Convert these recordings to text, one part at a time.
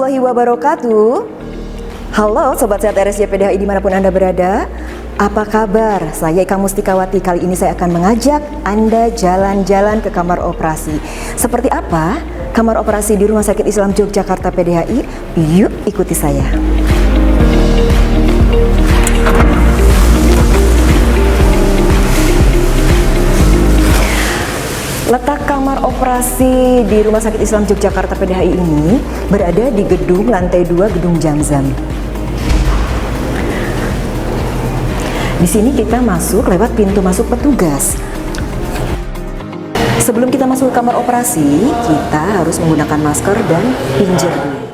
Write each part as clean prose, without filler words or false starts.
warahmatullahi wabarakatuh. Halo Sobat Sehat RSJ PDHI dimanapun Anda berada. Apa kabar? Saya Ika Mustikawati. Kali ini saya akan mengajak Anda jalan-jalan ke kamar operasi. Seperti apa kamar operasi di Rumah Sakit Islam Yogyakarta PDHI? Yuk ikuti saya. Letak kamar operasi di Rumah Sakit Islam Yogyakarta PDHI ini berada di gedung lantai 2 Gedung Zamzam. Di sini kita masuk lewat pintu masuk petugas. Sebelum kita masuk ke kamar operasi, kita harus menggunakan masker dan pinjer dulu.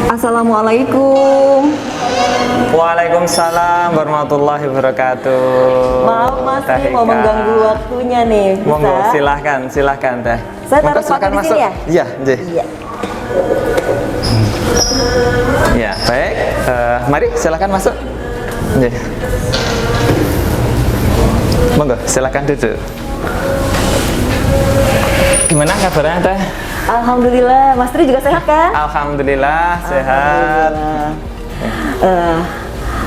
Assalamualaikum. Waalaikumsalam warahmatullahi wabarakatuh. Maaf Mas, ini mau mengganggu waktunya nih. Bisa? Monggo, silahkan Teh. Saya taruh sepatu di sini ya? Iya, nggih. Iya. Ya, baik. Mari silahkan masuk. Nggih. Monggo, silahkan duduk. Gimana kabarnya Teh? Alhamdulillah, Mas Tri juga sehat kan? Alhamdulillah, sehat.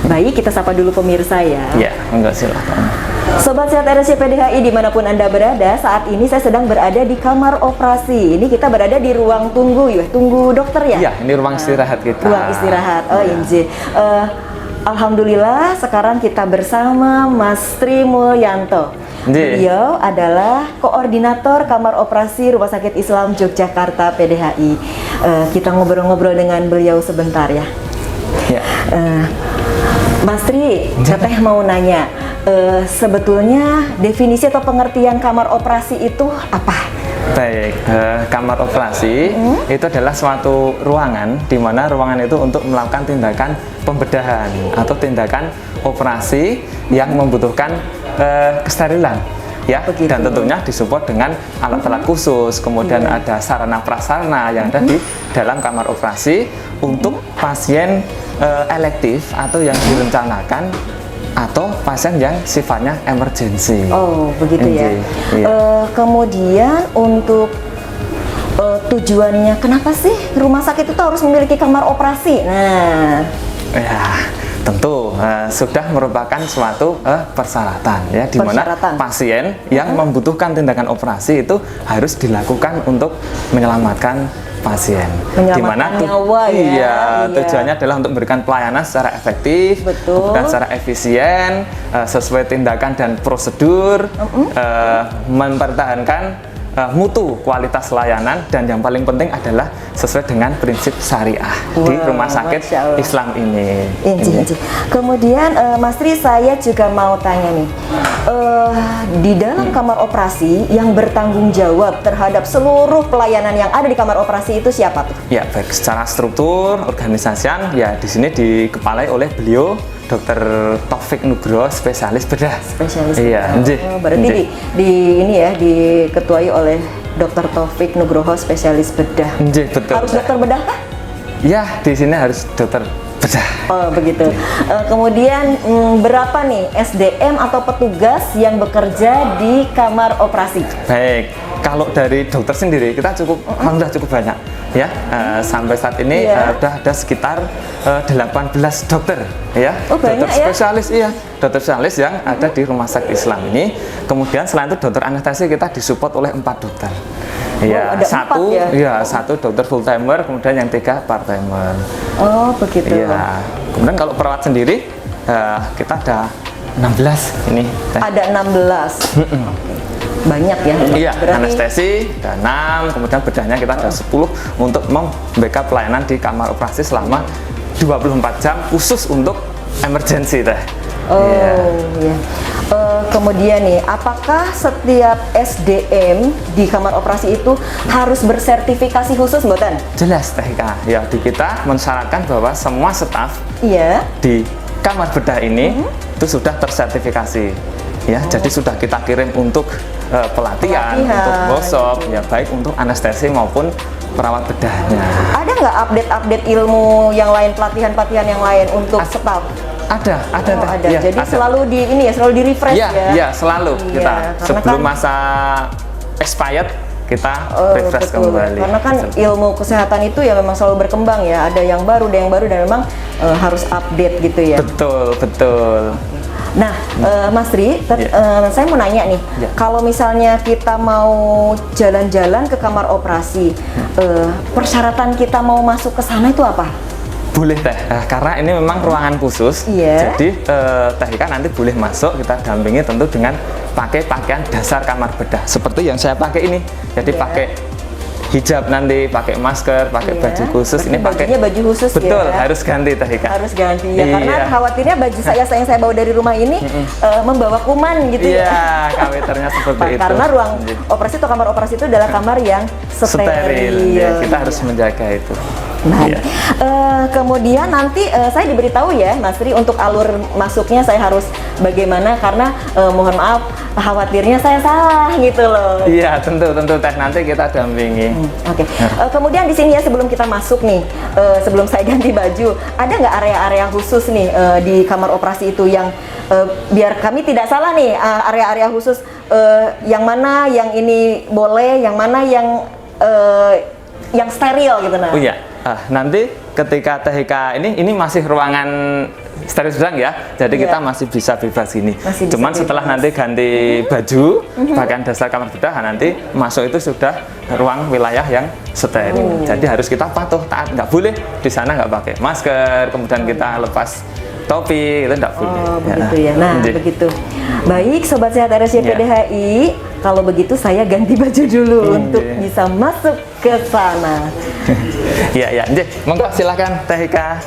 Baik, kita sapa dulu pemirsa ya. Ya, monggo silahkan. Sobat Sehat RSJ PDHI dimanapun Anda berada, saat ini saya sedang berada di kamar operasi. Ini kita berada di ruang tunggu ya, tunggu dokter ya? Iya, ini ruang istirahat kita. Ruang istirahat, oh inji. Alhamdulillah sekarang kita bersama Mas Tri Mulyanto. Beliau adalah koordinator kamar operasi Rumah Sakit Islam Yogyakarta PDHI. Kita ngobrol-ngobrol dengan beliau sebentar ya. Ya. Mas Tri, Teteh mau nanya, sebetulnya definisi atau pengertian kamar operasi itu apa? Baik, kamar operasi itu adalah suatu ruangan di mana ruangan itu untuk melakukan tindakan pembedahan atau tindakan operasi yang membutuhkan kesterilan ya. Begitu. Dan tentunya disupport dengan alat-alat khusus, kemudian ada sarana prasarana yang ada di dalam kamar operasi untuk pasien elektif atau yang direncanakan atau pasien yang sifatnya emergensi. Oh, begitu ya. Iya. Kemudian untuk tujuannya, kenapa sih rumah sakit itu harus memiliki kamar operasi? Nah, ya tentu sudah merupakan suatu persyaratan ya, di mana pasien yang membutuhkan tindakan operasi itu harus dilakukan untuk menyelamatkan pasien. Menyelamatkan nyawa ya. Iya, tujuannya adalah untuk memberikan pelayanan secara efektif, dan secara efisien, sesuai tindakan dan prosedur, mempertahankan mutu kualitas layanan, dan yang paling penting adalah sesuai dengan prinsip syariah di Rumah Sakit Islam ini. Kemudian Mas Tri, saya juga mau tanya nih, di dalam kamar operasi yang bertanggung jawab terhadap seluruh pelayanan yang ada di kamar operasi itu siapa tuh? Ya, baik, secara struktur organisasian ya di sini dikepalai oleh beliau Dr. Taufik Nugroho, spesialis bedah. Spesialis bedah. Iya, berarti di ini ya diketuai oleh Dr. Taufik Nugroho, spesialis bedah. Betul. Harus dokter bedah kah? Ya, di sini harus dokter bedah. Oh, begitu. Kemudian berapa nih SDM atau petugas yang bekerja di kamar operasi? Baik, kalau dari dokter sendiri kita alhamdulillah cukup banyak ya. Sampai saat ini sudah ada sekitar 18 dokter ya. Oh, dokter banyak, spesialis ya. Dokter spesialis yang ada di Rumah Sakit Islam ini. Kemudian selain itu dokter anestesi kita disupport oleh 4 dokter. Ya, satu dokter full timer, kemudian yang 3 part timer. Oh, begitu. Ya. Kemudian kalau perawat sendiri kita ada 16 ini. Ada 16. Banyak ya. Iya, anestesi ada 6, kemudian bedahnya kita ada 10 untuk membackup pelayanan di kamar operasi selama 24 jam khusus untuk emergensi Teh. Iya. Kemudian nih, apakah setiap SDM di kamar operasi itu harus bersertifikasi khusus, mboten? Jelas Teh Ika. Ya, di kita mensyaratkan bahwa semua staf di kamar bedah ini itu sudah tersertifikasi. Ya, jadi sudah kita kirim untuk pelatihan, untuk workshop, ya baik untuk anestesi maupun perawat bedahnya. Ada nggak update-update ilmu yang lain, pelatihan-pelatihan yang lain untuk staf? Ada, Oh, ada. Ya, Jadi ada. selalu selalu di refresh Iya, ya. iya, selalu Iya, kita karena sebelum kan- masa expired kita Oh, refresh betul. kembali. Karena kan ilmu kesehatan itu ya memang selalu berkembang ya. Ada yang baru, dan memang harus update gitu ya. Betul, betul. Nah, Mas Tri, saya mau nanya nih, Ya. kalau misalnya kita mau jalan-jalan ke kamar operasi, persyaratan kita mau masuk ke sana itu apa? Boleh Teh, karena ini memang ruangan khusus. Iya. Jadi Teh Ika nanti boleh masuk, kita dampingi tentu dengan pakai pakaian dasar kamar bedah. Seperti yang saya pakai ini. Jadi Iya. pakai hijab nanti, pakai masker, pakai Iya. baju khusus. Berarti Ini pakai bajunya baju khusus betul, ya? harus ganti Teh Ika. Harus ganti ya, karena Iya. khawatirnya baju saya yang saya bawa dari rumah ini membawa kuman gitu Iya, ya. kaweternya seperti itu. Karena ruang Iya. operasi atau kamar operasi itu adalah kamar yang steril. Ya, kita harus menjaga itu. Baik. Iya. Kemudian nanti saya diberitahu ya, Mas Tri, untuk alur masuknya saya harus bagaimana, karena mohon maaf khawatirnya saya salah gitu loh. Iya, tentu Teh, nanti kita dampingi. Oke. Kemudian di sini ya, sebelum kita masuk nih, sebelum saya ganti baju, ada nggak area-area khusus nih di kamar operasi itu yang biar kami tidak salah nih, area-area khusus yang mana yang ini boleh, yang mana yang steril gitu nah. Oh iya, nanti ketika Teh Ika ini masih ruangan steril sedang ya, jadi Iya. kita masih bisa bebas ini. Masih bisa Cuman setelah bebas. nanti ganti baju, pakaian dasar kamar bedah, nanti masuk itu sudah ruang wilayah yang steril. Jadi harus kita patuh taat, nggak boleh di sana nggak pakai masker, kemudian kita lepas topi, itu nggak boleh. Oh begitu ya. Nah Iya. begitu. Baik Sobat Sehat RSCPDHI, kalau begitu saya ganti baju dulu untuk bisa masuk ke sana. Iya, Nggih, monggo silakan Teh Ika.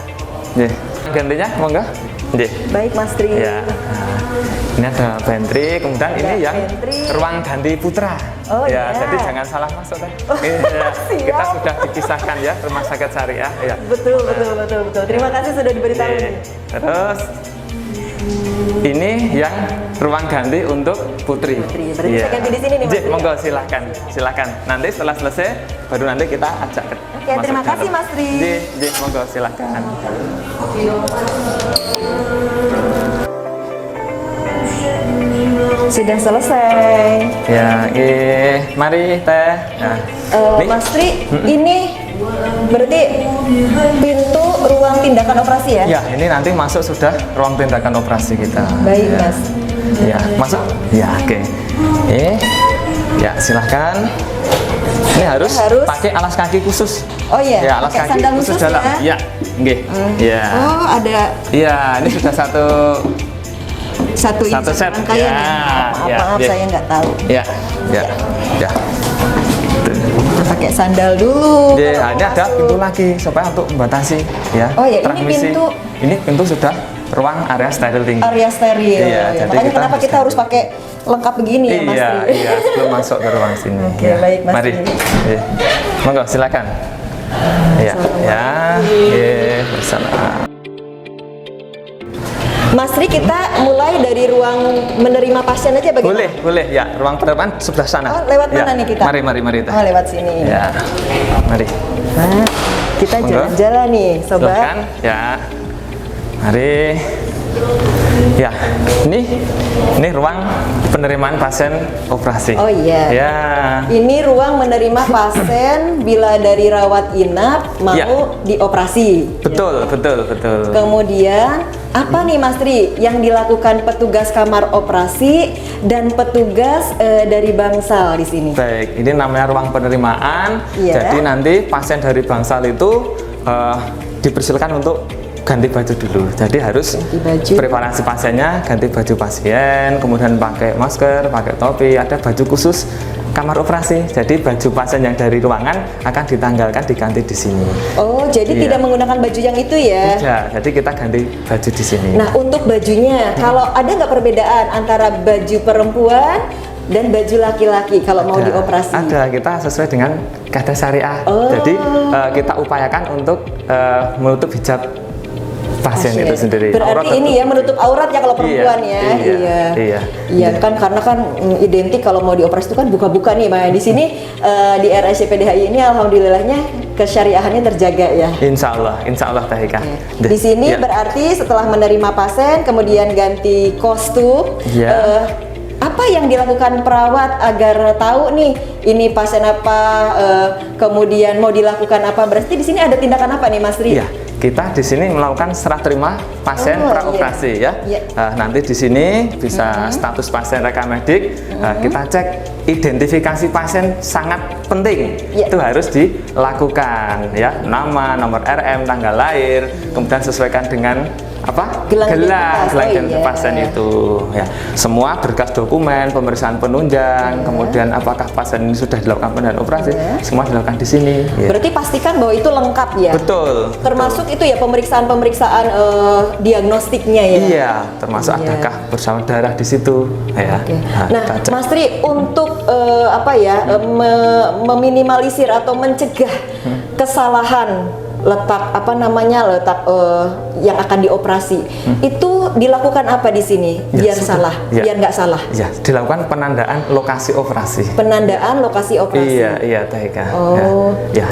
Nggih. Gantinya monggo. Nggih. Baik Mas Tri. Ya, ini ada pantry, kemudian Ada ini yang pantry. ruang ganti putra. Oh, ya, iya. jadi jangan salah masuk Teh. Iya, siap. kita sudah dipisahkan ya, rumah sakit syariah. Ya. Betul. Terima kasih sudah diberitahu. Oke. Terus ini yang ruang ganti untuk putri. Berarti Iya. saya ganti di sini nih, Mas Nggih, Tri, monggo silakan. Nanti setelah selesai baru nanti kita ajak ke Oke, terima kasih, Mas Tri. Nggih, monggo silakan. Sudah selesai. Ya, mari Teh. Nah, nih. Mas Tri, ini berarti pintu ruang tindakan operasi ya? Ya, ini nanti masuk sudah ruang tindakan operasi kita. Baik, Ya. Mas. Ya, masuk. Ya, oke. Ya, silahkan. Ini harus pakai alas kaki khusus. Oh iya, Ya, alas pakai kaki sandal khusus khusus dalam. ya? Ya, nggih. Ya. Oh, ada Iya, ini sudah satu Satu set. rangkaian Ya, ya, Maaf, ya. saya nggak tahu. Ya. Pakai sandal dulu. Ya, ini ada pintu lagi supaya untuk membatasi ya. Oh ya, ini transmisi. pintu. Ini pintu sudah ruang area steril tinggi. Area steril. Iya, Ya, jadi makanya kita kenapa kita harus pakai lengkap begini ya, Mas Iya, Tri? iya, sebelum masuk ke ruang sini. Oke, baik, Mas Mari. Tri. Iya. Monggo silakan. Iya, ya. Bersama. Mas Tri, kita mulai dari ruang menerima pasien aja bagaimana? Boleh ya. Ruang penerimaan sebelah sana. Oh, lewat Ya. mana nih kita? Mari. Teh. Oh, lewat sini. Ya. Mari. Nah, kita Monggo. jalan-jalan nih, Sobat. Silakan. Ya. Mari. Ya, ini ruang penerimaan pasien operasi. Oh iya. Ya. Ini ruang menerima pasien bila dari rawat inap mau Ya. dioperasi. Betul. Kemudian apa nih Mas Tri yang dilakukan petugas kamar operasi dan petugas dari Bangsal di sini? Baik, ini namanya ruang penerimaan. Iya. Jadi nanti pasien dari Bangsal itu dipersilakan untuk ganti baju dulu. Jadi harus Ganti baju. preparasi pasiennya, ganti baju pasien, kemudian pakai masker, pakai topi, ada baju khusus kamar operasi. Jadi baju pasien yang dari ruangan akan ditanggalkan, diganti di sini. Oh, jadi Iya. tidak menggunakan baju yang itu ya? Ya, jadi kita ganti baju di sini. Nah, untuk bajunya, kalau ada nggak perbedaan antara baju perempuan dan baju laki-laki kalau mau dioperasi? Ada, kita sesuai dengan kata syariah. Oh. Jadi kita upayakan untuk menutup hijab pasien itu sendiri. Berarti ini ya menutup aurat ya kalau perempuan ya. Iya kan karena kan identik kalau mau dioperasi itu kan buka-buka nih. Di sini di RSUD PDHI ini alhamdulillahnya kesyariahannya terjaga ya. Insya Allah Teh Ika. Di sini berarti setelah menerima pasien kemudian ganti kostum. Apa yang dilakukan perawat agar tahu nih ini pasien apa, kemudian mau dilakukan apa? Berarti di sini ada tindakan apa nih Mas Tri? Iya, kita di sini melakukan serah terima pasien praoperasi ya. Nanti di sini bisa status pasien rekam medik, kita cek identifikasi pasien sangat penting. Itu harus dilakukan ya, nama, nomor RM, tanggal lahir, kemudian sesuaikan dengan gelang identitas pasien itu ya. Semua berkas dokumen, pemeriksaan penunjang, kemudian apakah pasien ini sudah dilakukan penanganan operasi, semua dilakukan di sini. Berarti pastikan bahwa itu lengkap ya. Betul. Termasuk itu ya pemeriksaan diagnostiknya ya. Iya, termasuk adakah bersamaan darah di situ ya. Nah, Mas Tri untuk meminimalisir atau mencegah kesalahan letak yang akan dioperasi itu dilakukan apa di sini biar nggak salah? Ya, dilakukan penandaan lokasi operasi. Penandaan lokasi operasi. Iya, Teh Ika.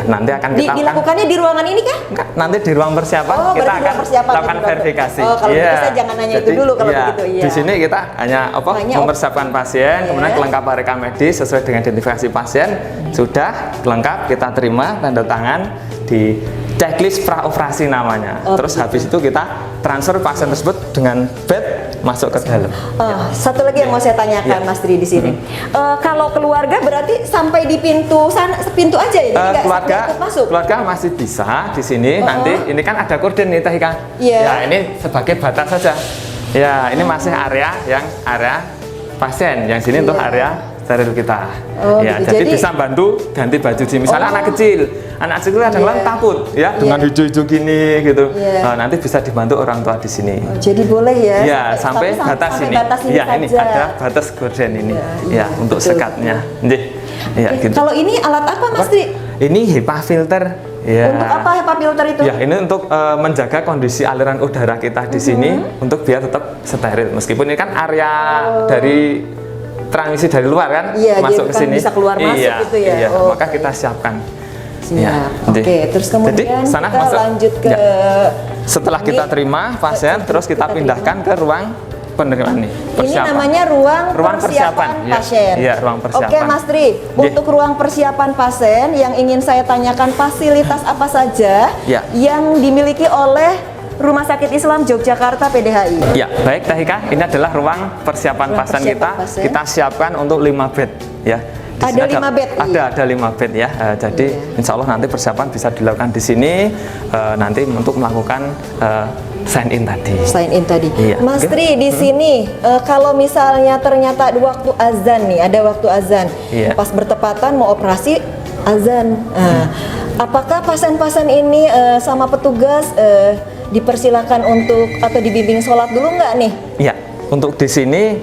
Nanti akan kita dilakukannya di ruangan ini kah? Nanti di ruang persiapan kita akan lakukan verifikasi. Kalau gitu saya jangan nanya itu dulu kalau begitu. Di sini kita hanya mempersiapkan pasien, kemudian kelengkapan rekam medis sesuai dengan identifikasi pasien sudah lengkap, kita terima tanda tangan di checklist praoperasi namanya. Terus habis itu kita transfer pasien tersebut dengan bed masuk ke dalam. Satu lagi yang mau saya tanyakan Mas Tri di sini. Kalau keluarga berarti sampai di pintu aja ya? Jadi keluarga masih bisa di sini. Nanti ini kan ada korden nih Teh Ika. Ya, ini sebagai batas saja. Ya, ini masih area pasien. Yang sini untuk area steril kita. Jadi bisa bantu ganti baju misalnya anak kecil itu kadang-kadang takut ya dengan hijau-hijau gini gitu. Nanti bisa dibantu orang tua di sini. Jadi boleh ya? Ya, sampai batas ini. Ini ada batas gorden ini. Untuk sekatnya. Gitu. Kalau ini alat apa Mas Tri? Ini HEPA filter. Untuk apa HEPA filter itu? Ya, ini untuk menjaga kondisi aliran udara kita di sini untuk biar tetap steril. Meskipun ini kan area dari transmisi dari luar kan masuk ke sini. Bisa keluar masuk gitu ya. Maka kita siapkan. Terus kemudian sana kita masuk, lanjut ke setelah kita terima pasien terus kita pindahkan ke ruang penerimaan nih. Ini namanya ruang persiapan pasien. Iya, ruang persiapan. Oke, Mas Tri, untuk ruang persiapan pasien yang ingin saya tanyakan fasilitas apa saja yang dimiliki oleh Rumah Sakit Islam Yogyakarta PDHI. Ya, baik Teh Ika, ini adalah ruang persiapan pasien kita. Kita siapkan untuk 5 bed ya. Ada 5 bed? Ada 5 bed ya. Jadi insya Allah nanti persiapan bisa dilakukan di sini nanti untuk melakukan sign in tadi. Mas Tri, di sini kalau misalnya ternyata waktu azan nih, ada waktu azan, pas bertepatan mau operasi azan, apakah pasien-pasien ini sama petugas dipersilakan untuk atau dibimbing sholat dulu nggak nih? Iya, untuk di sini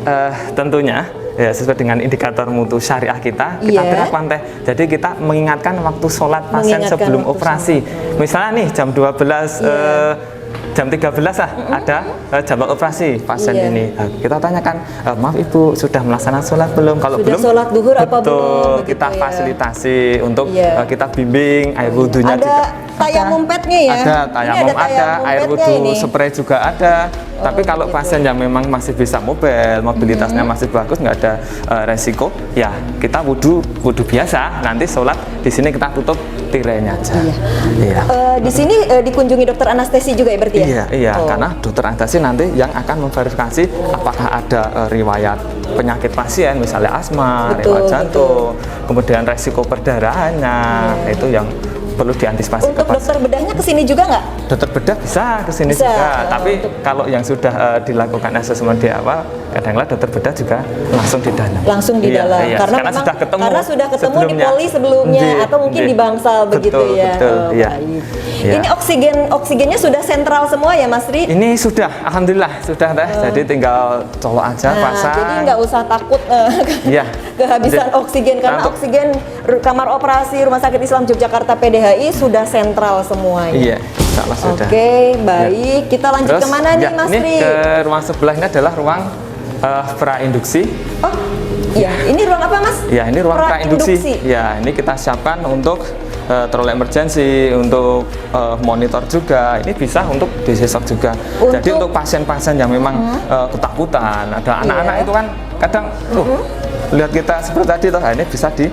tentunya ya sesuai dengan indikator mutu syariah kita terapkan Teh. Jadi kita mengingatkan waktu sholat pasien sebelum operasi. Misalnya nih jam 12 jam 13 lah ada jadwal operasi pasien ini. Kita tanyakan, maaf Ibu sudah melaksanakan sholat belum? Kalau sudah belum, sholat duhur apa belum? Kita fasilitasi untuk kita bimbing air wudhunya juga. Tayamum padnya ya? Ada tayamum, ada air wudhu spray juga ada. Tapi kalau pasien yang memang masih bisa mobilitasnya masih bagus, nggak ada resiko, ya kita wudhu biasa. Nanti sholat di sini kita tutup tirainya aja. Di sini dikunjungi dokter anestesi juga ya berarti ya? Iya, karena dokter anestesi nanti yang akan memverifikasi apakah ada riwayat penyakit pasien, misalnya asma, riwayat jantung, kemudian resiko perdarahannya, itu yang perlu diantisipasi. Untuk dokter bedahnya kesini juga nggak? Dokter bedah bisa kesini juga, tapi kalau yang sudah dilakukan asesmen di awal, kadang-kadang dokter bedah juga langsung di dalam. Langsung di dalam, karena sudah ketemu di poli sebelumnya atau mungkin di bangsal begitu ya. Ini oksigennya sudah sentral semua ya Mas Tri? Ini sudah, alhamdulillah sudah Teh. Jadi tinggal colok aja pasang. Jadi nggak usah takut kehabisan oksigen karena oksigen kamar operasi Rumah Sakit Islam Yogyakarta PDHI sudah sentral semua. Iya, insya Allah sudah. Oke, baik. Kita lanjut Terus, kemana nih, ya, Mas ini Tri? ke ruang sebelah ini adalah ruang prainduksi. Oh, iya. Ini ruang apa, Mas? Ya, ini ruang prainduksi. Prainduksi. Ya, ini kita siapkan untuk trole emergency, untuk monitor juga. Ini bisa untuk disesok juga. Jadi untuk pasien-pasien yang memang ketakutan, ada anak-anak itu kan kadang lihat kita seperti tadi toh, ini bisa di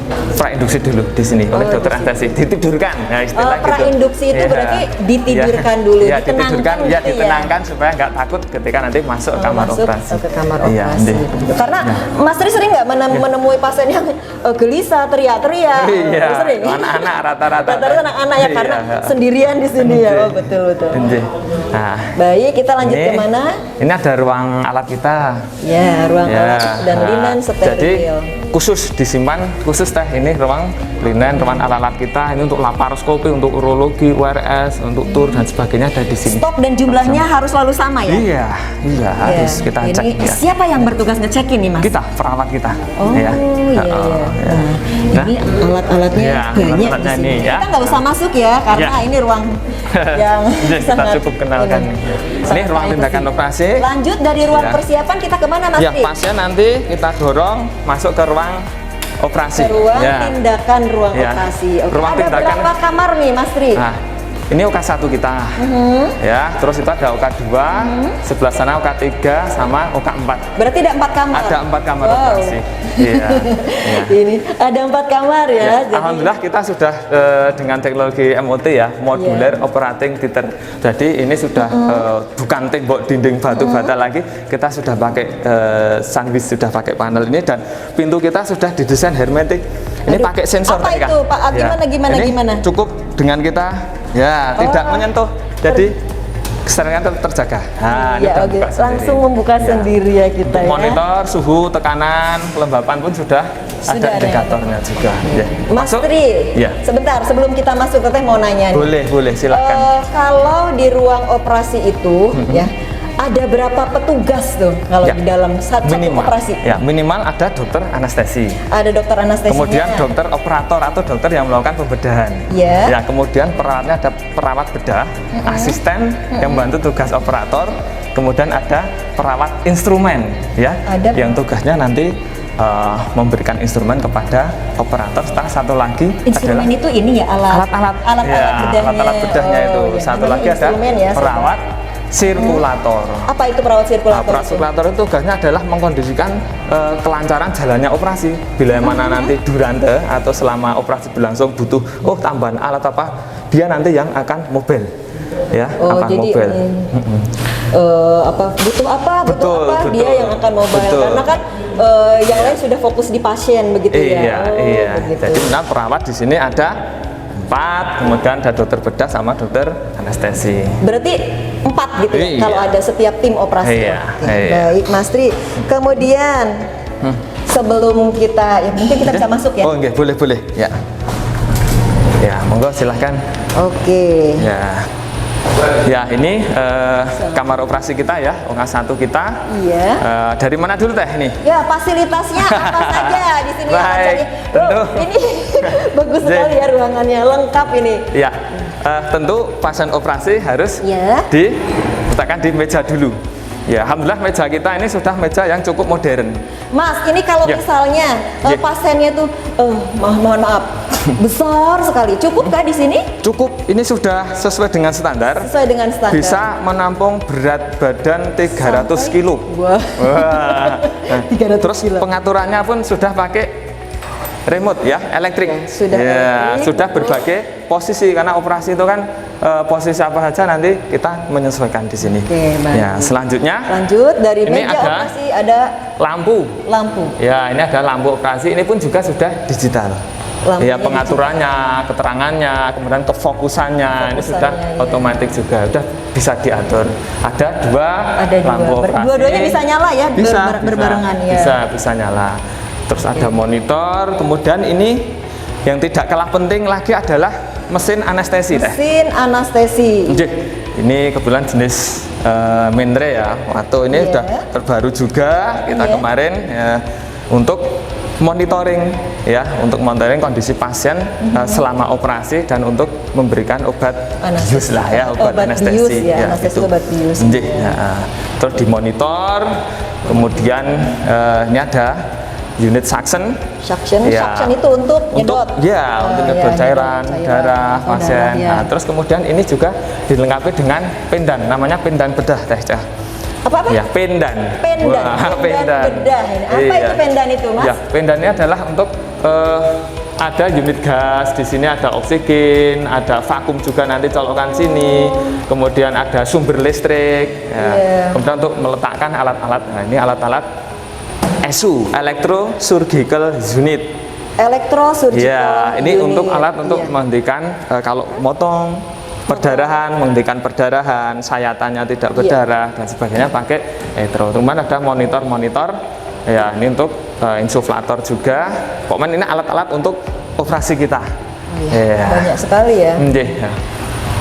prainduksi dulu di sini oleh dokter anestesi, ditidurkan. Nah, istilah gitu. Prainduksi itu Iya. berarti ditidurkan Iya. dulu, Iya, ditenangkan ditidurkan, ya gitu ditenangkan supaya nggak takut ketika nanti masuk ke kamar masuk operasi. ke kamar Iya, operasi. Inde. Karena Mas Tri sering nggak menemui pasien yang gelisah, teriak-teriak? Iya, Sering. anak-anak rata-rata. Rata-rata anak-anak ya, karena Iya. sendirian di sini ya. Inde. Oh, betul betul. Inde. Nah, Baik, kita lanjut ini, kemana? Ini ada ruang alat kita. Ya, ruang Ya, alat dan nah, linen steril. Jadi khusus disimpan, khusus teh ini ruang linen, ruang alat-alat kita ini untuk laparoskopi, untuk urologi, URS, untuk tur dan sebagainya ada di sini. Stok dan jumlahnya harus selalu sama ya? Iya, iya harus kita Ini cek ya. siapa yang bertugas ngecekin nih, Mas? Kita perawat kita. Oh ya. iya, iya. Ya. Nah, ini alat-alatnya Iya, banyak alat-alatnya di sini. ini, ya. Kita nggak usah masuk ya, karena Ya. ini ruang yang Jadi kita sangat cukup kenalkan. Ini sangat ruang privacy. tindakan operasi. Lanjut dari ruang Ya. persiapan kita kemana, Mas? Ya, Tri? pasien nanti kita dorong masuk ke ruang operasi. Ke ruang Ya. tindakan ruang Ya. operasi. Oke, Ruang ada tindakan. berapa kamar nih, Mas Tri? Nah, ini OK1 kita. Ya, terus itu ada OK2, sebelah sana OK3 sama OK4. Berarti ada 4 kamar. Ada 4 kamar Wow. operasi. Iya. Iya. Ini ada 4 kamar ya. Ya, Jadi- alhamdulillah kita sudah dengan teknologi MOT ya, modular operating theater. Jadi ini sudah bukan tembok dinding batu bata lagi, kita sudah pakai sandwich, sudah pakai panel ini dan pintu kita sudah didesain hermetik. Ini Aduh, pakai sensor apa tadi, Kak. itu, Pak? Ah, gimana, Ini gimana? cukup dengan kita ya tidak menyentuh. Jadi keserengan tetap terjaga. Nah, ini Ya, udah oke. buka sendiri. Langsung membuka Ya. sendiri ya kita Untuk ya. monitor suhu, tekanan, kelembapan pun sudah Sudah ada ada. indikatornya juga. Ya. Mas Tri, Ya. sebentar sebelum kita masuk Teteh mau nanya nih. Boleh, silahkan. Kalau di ruang operasi itu ya ada berapa petugas tuh kalau Ya. di dalam satu operasi? Ya, minimal ada dokter anestesi. Ada dokter anestesinya. Kemudian dokter operator atau dokter yang melakukan pembedahan. Ya. Ya, kemudian perawatnya ada perawat bedah, asisten yang bantu tugas operator, kemudian ada perawat instrumen ya, Ada. yang tugasnya nanti memberikan instrumen kepada operator. Setelah satu lagi Instrumen adalah itu ini ya alat-alat bedahnya. alat-alat bedahnya itu. Oh, ya. Satu Namanya lagi ada instrumen ya, perawat sirkulator. Apa itu perawat Nah, sirkulator? perawat itu? sirkulator itu tugasnya adalah mengkondisikan kelancaran jalannya operasi. Bila mana nanti durante atau selama operasi berlangsung butuh tambahan alat apa, dia nanti yang akan mobile, ya, Oh, akan jadi mobile. butuh apa Betul, dia yang akan mobile betul. karena kan yang lain sudah fokus di pasien begitu ya. Oh, Iya. begitu. Jadi nah, perawat di sini ada 4, kemudian ada dokter bedah sama dokter anestesi. Berarti 4 gitu ya Iya. kalau ada setiap tim operasi. Iya, Oke, iya. Baik, Mas Tri. Kemudian sebelum kita ya mungkin kita bisa masuk ya. Oh, enggak, boleh. Ya. Ya, monggo silahkan. Oke. Ya. Ya, ini kamar operasi kita ya, ONGA 1 kita. Iya. Dari mana dulu teh ini? Ya, fasilitasnya apa saja di sini ya, Mas Baik, Tri? tentu. Ini bagus sekali ya ruangannya, lengkap ini. Ya, tentu pasien operasi harus Ya. diletakkan di meja dulu. Ya, alhamdulillah meja kita ini sudah meja yang cukup modern. Mas, ini kalau Ya. misalnya Ya. pasiennya tuh mohon maaf besar sekali, cukup kah di sini? Cukup, ini sudah sesuai dengan standar. Sesuai dengan standar. Bisa menampung berat badan 300 Sampai- kilo. Wah. Wah. Nah, 300 terus kilo. pengaturannya pun sudah pakai remote ya, elektrik. Sudah ya, elektrik, sudah betul. berbagai posisi karena operasi itu kan posisi apa saja nanti kita menyesuaikan di sini. Oke, baik. Ya, selanjutnya Lanjut dari Ini meja ada operasi ada lampu. lampu. Ya, ini ada lampu operasi. Ini pun juga sudah digital. Lampunya Ya, pengaturannya, keterangannya, kemudian kefokusannya ini sudah Kefokusannya, ya. otomatis juga, sudah bisa diatur. Ada dua Ada dua. lampu operasi. Dua-duanya bisa nyala ya, Bisa, berbarengan ya. Bisa nyala. Terus ada monitor. Kemudian ini yang tidak kalah penting lagi adalah mesin anestesi teh. Mesin anestesi. Nggih, ini kebetulan jenis Mindre ya. Atau ini Iya. udah terbaru juga kita Iya. kemarin ya, untuk monitoring ya, untuk monitoring kondisi pasien selama operasi dan untuk memberikan obat bius lah ya, obat anestesi bius ya, anestesi gitu. obat bius. Nggih, terus dimonitor, kemudian ini ada unit suction. Suction Ya. suction itu untuk nyedot. Untuk nyedot cairan darah pasien. ya. Nah, terus kemudian ini juga dilengkapi dengan pendan, namanya pendan bedah Teh Cah. Apa? Ya, pendan. Pendan, Wah, pendan bedah ini. Apa Iya. itu pendan itu, Mas? Ya, pendannya adalah untuk ada unit gas, di sini ada oksigen, ada vakum juga nanti colokan sini, kemudian ada sumber listrik, ya. Kemudian untuk meletakkan alat-alat. Nah, ini alat-alat ESU, Electrosurgical Unit. Elektrosurgical Ya, ini unit. untuk alat untuk Iya. menghentikan kalau motong perdarahan, menghentikan perdarahan, sayatannya tidak berdarah dan sebagainya pakai elektro. Kemudian ada monitor-monitor, ya ini untuk insuflator juga. Pokoknya ini alat-alat untuk operasi kita. Iya, banyak sekali ya. Nggih, ya.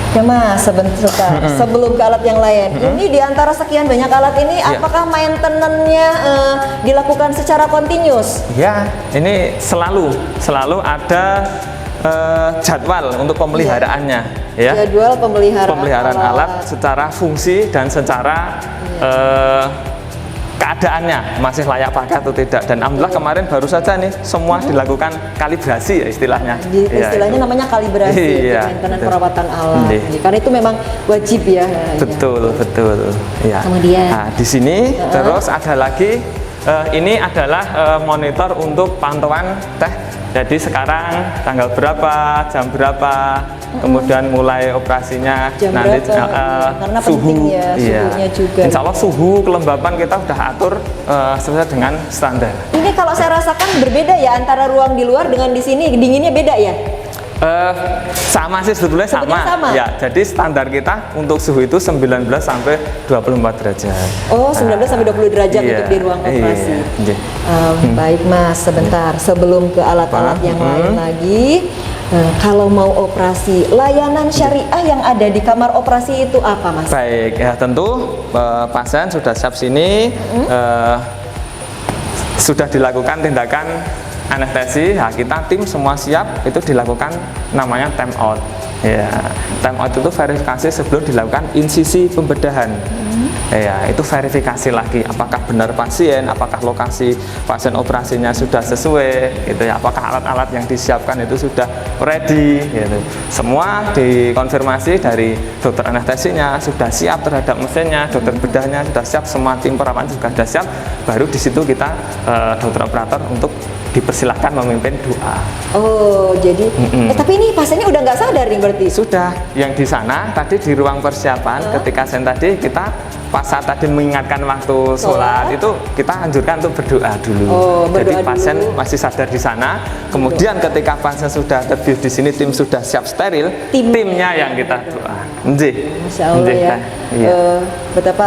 Ya Mas, sebentar. Sebelum ke alat yang lain, ini di antara sekian banyak alat ini, Iya. apakah maintenance-nya dilakukan secara kontinus? Ya, ini selalu ada jadwal untuk pemeliharaannya, ya. Jadwal pemeliharaan alat secara fungsi dan secara keadaannya masih layak pakai atau tidak. Dan alhamdulillah kemarin baru saja nih semua dilakukan kalibrasi ya istilahnya. Istilahnya Ya, namanya kalibrasi, Iya, maintenance betul. perawatan alat. Iya. Karena itu memang wajib ya. betul. Ya. Kemudian? Nah, di sini terus ada lagi ini adalah monitor untuk pantauan Teh. Jadi sekarang tanggal berapa, jam berapa, kemudian mulai operasinya, Jam nanti berapa, karena suhu, penting ya, suhunya juga. Insya Allah suhu kelembapan kita sudah atur sesuai dengan standar. Ini kalau saya rasakan berbeda ya antara ruang di luar dengan di sini, dinginnya beda ya? Sama sih sebetulnya Sebetulnya sama? Ya, jadi standar kita untuk suhu itu 19 sampai 24 derajat. Oh, 19 sampai 20 derajat Iya, untuk di ruang operasi. iya. Baik Mas, sebentar sebelum ke alat-alat yang lain lagi. Kalau mau operasi, layanan syariah yang ada di kamar operasi itu apa Mas? Baik, ya tentu pasien sudah siap sini, sudah dilakukan tindakan anestesi, nah kita tim semua siap, itu dilakukan namanya time out. Ya, time out itu verifikasi sebelum dilakukan insisi pembedahan. Ya, itu verifikasi lagi apakah benar pasien, apakah lokasi pasien operasinya sudah sesuai, gitu ya, apakah alat-alat yang disiapkan itu sudah ready, gitu. Semua dikonfirmasi dari dokter anestesinya sudah siap terhadap mesinnya, dokter bedahnya sudah siap, semua tim perawat juga sudah siap. Baru di situ kita dokter operator untuk dipersilahkan memimpin doa. Oh, jadi tapi ini pasiennya udah nggak sadar nih berarti? Sudah, yang di sana tadi di ruang persiapan ketika sen tadi kita pas saat tadi mengingatkan waktu sholat itu kita anjurkan untuk berdoa dulu. Oh, jadi berdoa pasien dulu. masih sadar di sana. Kemudian ketika pasien sudah terbius di sini, tim sudah siap steril, timnya yang kita doa. Nggih. Masya Allah Nggih, ya. Teh. Iya. Betapa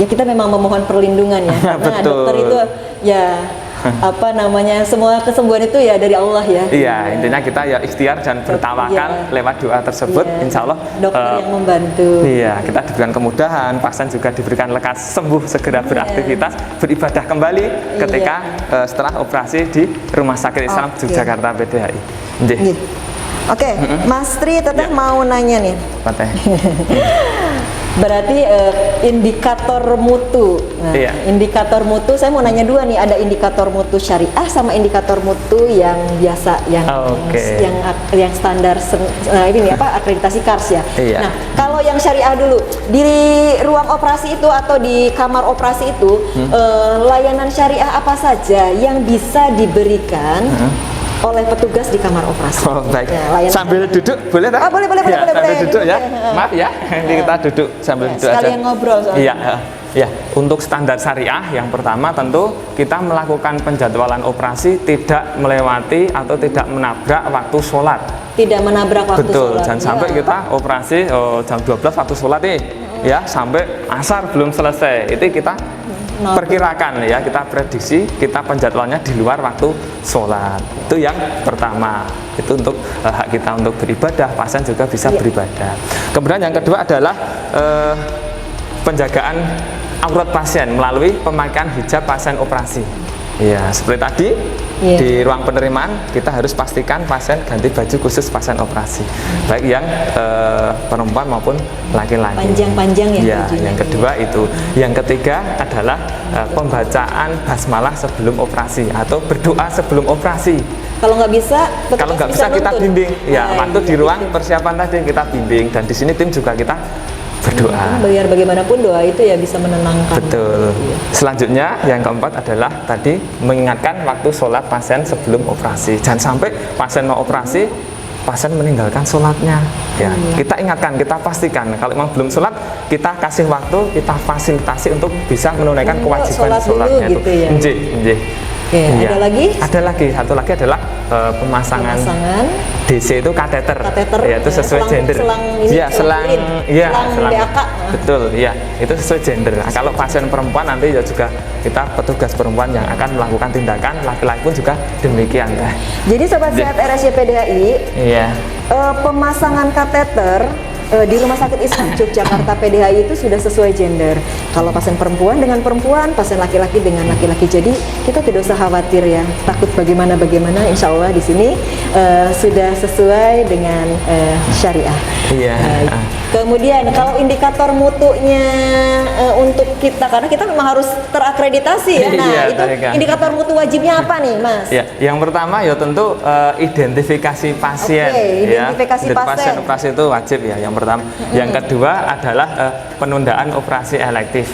ya kita memang memohon perlindungan ya. Karena Betul. dokter itu ya apa namanya, semua kesembuhan itu ya dari Allah ya. Iya, intinya kita ya ikhtiar dan bertawakal lewat doa tersebut, Iya. insya Allah Dokter yang membantu. Iya, kita diberikan kemudahan, pasien juga diberikan lekas sembuh, segera beraktivitas, beribadah kembali ketika setelah operasi di Rumah Sakit Islam Oke. Yogyakarta PDHI. Nggih. Gitu. Oke, Mas Tri teteh mau nanya nih. Apa teh? Berarti indikator mutu. Nah, Iya. indikator mutu saya mau nanya dua nih, ada indikator mutu syariah sama indikator mutu yang biasa yang Oke. yang standar ini nih apa akreditasi KARS ya. Iya. Nah, kalau yang syariah dulu di ruang operasi itu atau di kamar operasi itu layanan syariah apa saja yang bisa diberikan oleh petugas di kamar operasi? Oh, baik. Ya, layanan Sambil syariah. duduk boleh tak? Ah, boleh, Ya, sambil boleh. duduk ya. Boleh. Maaf ya, ini kita duduk sambil Ya, duduk sekalian aja. ngobrol soalnya. Iya. Ya, untuk standar syariah yang pertama tentu kita melakukan penjadwalan operasi tidak melewati atau tidak menabrak waktu sholat. Tidak menabrak waktu Betul, sholat. jangan sampai Ya. kita operasi jam 12 waktu sholat nih, ya sampai asar belum selesai. Itu kita perkirakan ya, kita prediksi, kita penjadwalannya di luar waktu sholat. Itu yang pertama. Itu untuk hak kita untuk beribadah, pasien juga bisa beribadah. Kemudian yang kedua adalah penjagaan aurat pasien melalui pemakaian hijab pasien operasi. Ya, seperti tadi di ruang penerimaan kita harus pastikan pasien ganti baju khusus pasien operasi, baik yang perempuan maupun laki-laki. Panjang-panjang ya. Ya, bajunya yang kedua itu. Yang ketiga adalah pembacaan basmalah sebelum operasi atau berdoa sebelum operasi. Kalau nggak bisa, Kalau nggak bisa kita nuntun. bimbing. Ya, Nah, waktu iya, di ruang gitu. persiapan tadi kita bimbing dan di sini tim juga kita berdoa. Biar bagaimanapun doa itu ya bisa menenangkan. Betul. Iya. Selanjutnya yang keempat adalah tadi mengingatkan waktu sholat pasien sebelum operasi. Jangan sampai pasien mau operasi, pasien meninggalkan sholatnya. Ya, kita ingatkan, kita pastikan. Kalau memang belum sholat, kita kasih waktu, kita fasilitasi untuk bisa menunaikan kewajiban sholat dulu sholatnya itu. gitu ya. Nggih, nggih. Oke, Iya. ada lagi? Ada lagi, satu lagi adalah pemasangan DC itu kateter. Kateter, Ya, itu ya, sesuai selang- gender. selang ini, Iya, selang urin, iya, selang BAK. Betul, iya. Itu sesuai gender. Nah, kalau pasien perempuan nanti ya juga kita petugas perempuan yang akan melakukan tindakan, laki-laki pun juga demikian. Jadi sobat sehat RSCPDHI, Iya. pemasangan kateter di Rumah Sakit Islam Yogyakarta PDHI itu sudah sesuai gender. Kalau pasien perempuan dengan perempuan, pasien laki-laki dengan laki-laki. Jadi kita tidak usah khawatir ya, takut bagaimana, insya Allah di sini sudah sesuai dengan syariah. Iya. Baik. Kemudian kalau indikator mutunya untuk kita, karena kita memang harus terakreditasi ya. Nah, Iya, itu Tarika. indikator mutu wajibnya apa nih, Mas? Ya, yang pertama ya tentu identifikasi pasien. Oke, identifikasi ya. pasien. Operasi itu wajib ya. Yang pertama. Yang kedua adalah penundaan operasi elektif.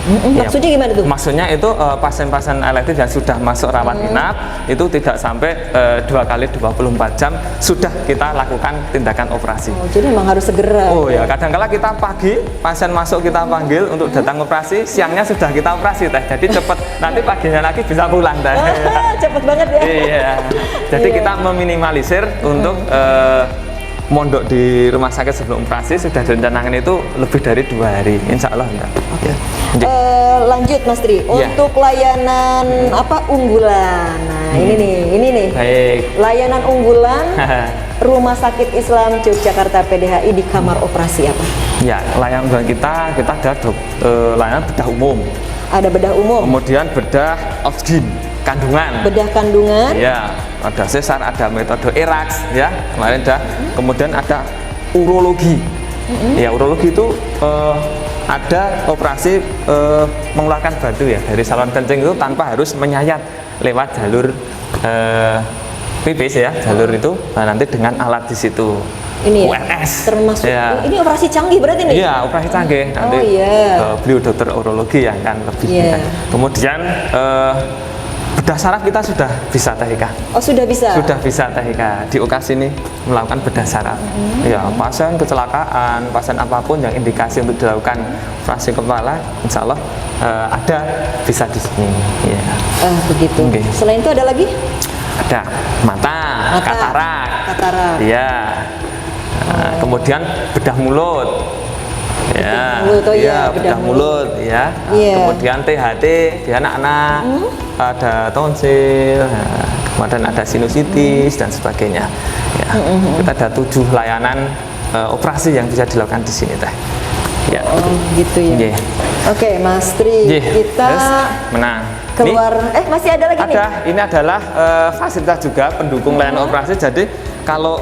Ya, Maksudnya gimana tuh? Maksudnya itu pasien-pasien elektif yang sudah masuk rawat inap itu tidak sampai 2 kali 24 jam sudah kita lakukan tindakan operasi. Oh, jadi memang harus segera. Oh ya, kadang-kala kita pagi pasien masuk kita panggil untuk datang operasi, siangnya sudah kita operasi teh. Jadi cepat, nanti paginya lagi bisa pulang teh. Cepet banget ya. Iya. Jadi Iya. kita meminimalisir untuk mondok di rumah sakit sebelum operasi sudah direncanakan itu lebih dari 2 hari, insya Allah enggak. Ya. Lanjut Mas Tri, Iya. untuk layanan apa unggulan. Nah, ini nih. Baik. Layanan unggulan Rumah Sakit Islam Yogyakarta PDHI di kamar operasi apa? Ya, layanan kita ada layanan bedah umum, Ada bedah umum, kemudian bedah obgyn kandungan. bedah kandungan, Ya, ada sesar, ada metode ERAX, ya kemarin ada. Kemudian ada urologi. Ya, urologi itu ada operasi mengeluarkan batu ya dari saluran kencing itu tanpa harus menyayat lewat jalur pipis ya, jalur itu. Nah, nanti dengan alat di situ. ini ya, UNS. termasuk Ya. ini operasi canggih berarti nih? Iya, operasi canggih. Nanti iya. beliau dokter urologi yang akan lebih. Iya. Kemudian bedah saraf kita sudah bisa THK. Oh, sudah bisa. Sudah bisa THK. Di UKAS ini melakukan bedah saraf. Ya, pasien kecelakaan, pasien apapun yang indikasi untuk dilakukan operasi kepala, insya Allah ada bisa di sini. Ya. Begitu. Oke. Selain itu ada lagi? Ada mata, katarak. Katarak. Iya. Kemudian bedah mulut. Ya, mulut, oh iya, iya, bedah bedah mulut, ya. Iya. Kemudian THT di anak-anak, ada tonsil, kemudian ada sinusitis dan sebagainya. Ya, kita ada 7 layanan operasi yang bisa dilakukan di sini, teh. Ya. Oh, gitu ya. Nggih. Oke, Mas Tri, Nggih. kita Terus, menang. keluar. Masih ada lagi nih? Ada, ini adalah fasilitas juga pendukung layanan operasi. Jadi kalau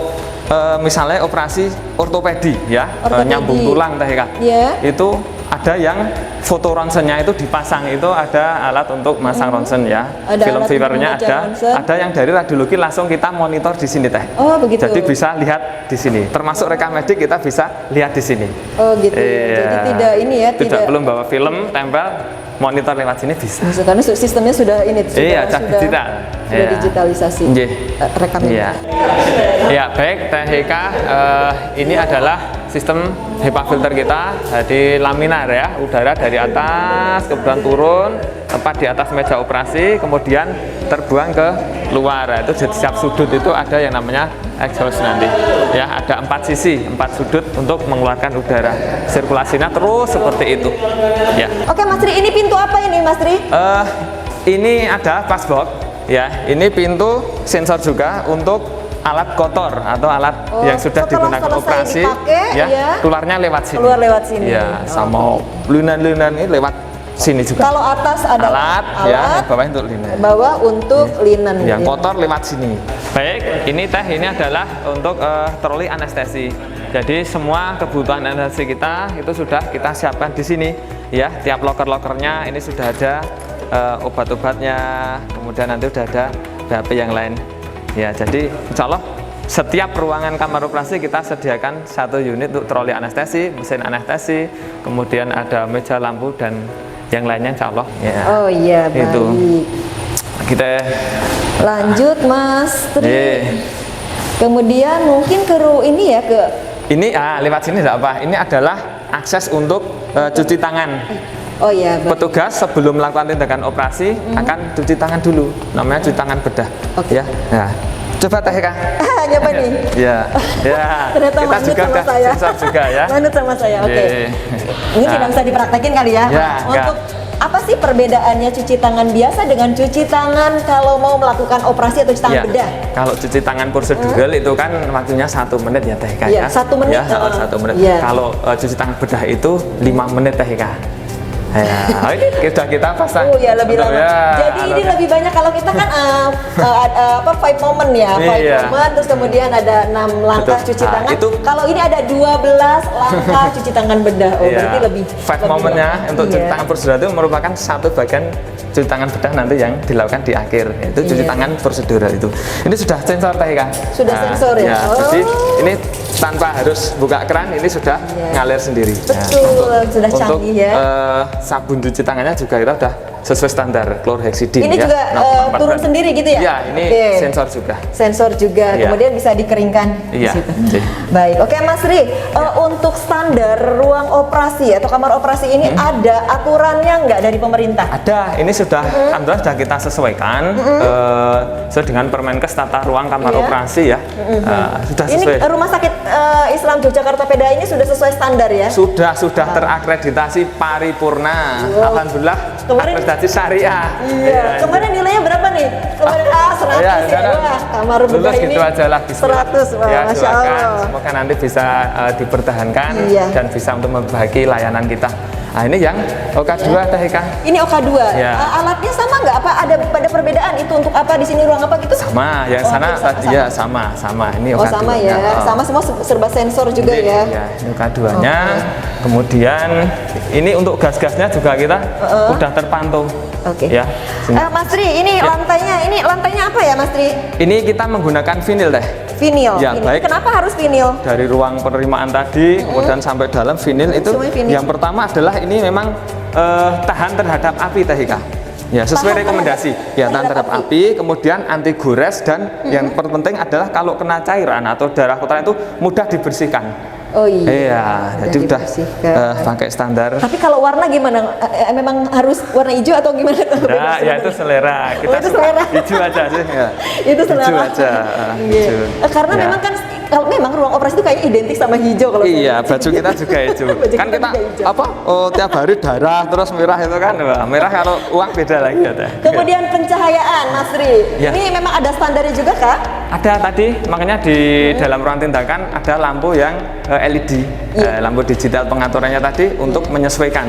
misalnya operasi ortopedi ya, Ortopedi. nyambung tulang teh Kak. Iya. Itu ada yang foto ronsennya itu dipasang, itu ada alat untuk masang ronsen ya. Ada Film alat viewernya untuk membaca ada. ronsen. Ada yang dari radiologi langsung kita monitor di sini teh. Oh, begitu. Jadi bisa lihat di sini. Termasuk rekam medik kita bisa lihat di sini. Oh, gitu. Iya. Jadi tidak ini ya, Tidak perlu bawa film tempel, monitor lewat sini bisa. karena sistemnya sudah ini Iya, digital. Sudah Iya. digitalisasi. Nggih. Rekam Iya. Ya, baik THK, ini adalah sistem HEPA filter kita. Jadi laminar ya, udara dari atas kemudian turun tepat di atas meja operasi, kemudian terbuang ke luar. Itu di setiap sudut itu ada yang namanya exhaust nanti. Ya, ada 4 sisi, 4 sudut untuk mengeluarkan udara. Sirkulasinya terus seperti itu. Ya. Oke, Mas Tri, ini pintu apa ini, Mas Tri? Ini ada passbox ya. Ini pintu sensor juga untuk alat kotor atau alat yang sudah setelah digunakan selesai operasi dipakai, ya, ya, keluarnya lewat sini. keluar lewat sini. Ya, sama lunan-lunan ini lewat sini juga. Kalau atas ada alat, ya, bawah untuk linen. Bawah untuk linen. Yang kotor lewat sini. Baik, ini teh ini adalah untuk troli anestesi. Jadi semua kebutuhan anestesi kita itu sudah kita siapkan di sini. Ya, tiap loker-lokernya ini sudah ada obat-obatnya. Kemudian nanti sudah ada BAP yang lain. Ya, jadi insya Allah setiap ruangan kamar operasi kita sediakan 1 unit untuk troli anestesi, mesin anestesi, kemudian ada meja lampu dan yang lainnya insya Allah. Ya. Oh iya, baik. Itu. Kita lanjut Mas Tri. Kemudian mungkin ke ini ya ke ini lewat sini tidak apa. Ini adalah akses untuk cuci tangan. Oh iya, baik. Petugas sebelum melakukan tindakan operasi akan cuci tangan dulu. Namanya cuci tangan bedah. Oke. Ya. Nah, coba Teh Eka. Nyoba nih. Ya. Ya. Ternyata Kita juga sama udah saya. sensor juga ya. Manut sama saya. Oke. Ini tidak bisa dipraktekin kali ya. Ya, Untuk apa sih perbedaannya cuci tangan biasa dengan cuci tangan kalau mau melakukan operasi atau cuci tangan Ya, bedah? kalau cuci tangan prosedural itu kan waktunya 1 menit ya Teh Eka. Iya, 1 menit. Ya, 1 menit. Iya. Kalau cuci tangan bedah itu 5 menit Teh Eka. Ya, ini sudah kita pasang. Oh ya, lebih Untuk- lama. ya, Jadi ini lebih banyak kalau kita kan 5 moment ya, 5 Iya. moment terus kemudian ada 6 langkah Betul. cuci Nah, tangan. itu- Kalau ini ada 12 langkah cuci tangan bedah. Oh, Iya. berarti lebih 5 lebih momennya lama. untuk cuci Iya. tangan prosedural itu merupakan satu bagian cuci tangan bedah nanti yang dilakukan di akhir, yaitu cuci Iya. tangan prosedural itu. Ini sudah sensor Teh Eka. Sudah sensor ya? Jadi Oh. ini tanpa harus buka keran, ini sudah Iya. ngalir sendiri. Betul, sudah untuk canggih ya. sabun cuci tangannya juga kita sudah sesuai standar chlorhexidine. Ini ya. juga 0,4 turun gram. sendiri gitu ya? Iya, ini Oke. sensor juga. Sensor juga, Iya. kemudian bisa dikeringkan di Iya. situ. Oke. Baik, oke Mas Ri, untuk standar ruang operasi atau kamar operasi ini ada aturannya nggak dari pemerintah? Ada, ini sudah alhamdulillah sudah kita sesuaikan sesuai dengan Permenkes tata ruang kamar Iya. operasi ya. Sudah Ini sesuai. Rumah Sakit Islam Yogyakarta PEDA ini sudah sesuai standar ya? Sudah terakreditasi paripurna. Alhamdulillah Kemarin- akreditasi syariah. Iya. Kemarin nilainya berapa nih? Kemarin 100 Ya, ya. Wah, kamar bedah lulus ini gitu aja lah. Bismillah. 100, wah, Ya, Masya silakan. Allah. Semoga nanti bisa dipertahankan Iya. dan bisa untuk membagi layanan kita. Nah, ini yang OK2 Teh Eka. Ini OK2. Ya. Alatnya sama nggak? Apa ada perbedaan itu untuk apa di sini ruang apa gitu? Sama, yang Oh, sana sama, tadi sama. ya sama. Ini Oh OK2. sama ya, sama semua serba sensor juga Ini, ya. Ya, ini OK2-nya. Kemudian ini untuk gas-gasnya juga kita udah terpantau. Oke. Ya. Sini. Mas Tri, ini Ya. lantainya apa ya Mas Tri? Ini kita menggunakan vinil Teh. Vinil. Ya, Vinil. baik. Kenapa harus vinil? Dari ruang penerimaan tadi kemudian sampai dalam vinil itu Semuanya vinil. yang pertama adalah ini memang tahan terhadap api Teh Ika. Ya, sesuai Tahan rekomendasi. Ya, tahan terhadap api, kemudian anti gores dan yang terpenting adalah kalau kena cairan atau darah kotoran itu mudah dibersihkan. Oh iya. Iya, jadi udah dibersihkan. pakai standar. Tapi kalau warna gimana? Memang harus warna hijau atau gimana? Nah, ya itu selera. Kita itu suka selera. hijau aja sih. Ya. Itu selera. Hijau aja. Iya. Hijau. Karena Ya. memang kan kalau memang ruang operasi itu kayaknya identik sama hijau kalau saya Iya, lihat. baju kita juga hijau. Baju Kan kita kita juga hijau. apa? Oh, tiap hari darah terus merah itu kan. Wah, merah kalau uang beda lagi ya, Teh. Kemudian pencahayaan, Mas Ri. Ya. Ini memang ada standarnya juga kak? Ada tadi, makanya di dalam ruang tindakan ada lampu yang LED, Iya. lampu digital pengaturannya tadi untuk menyesuaikan.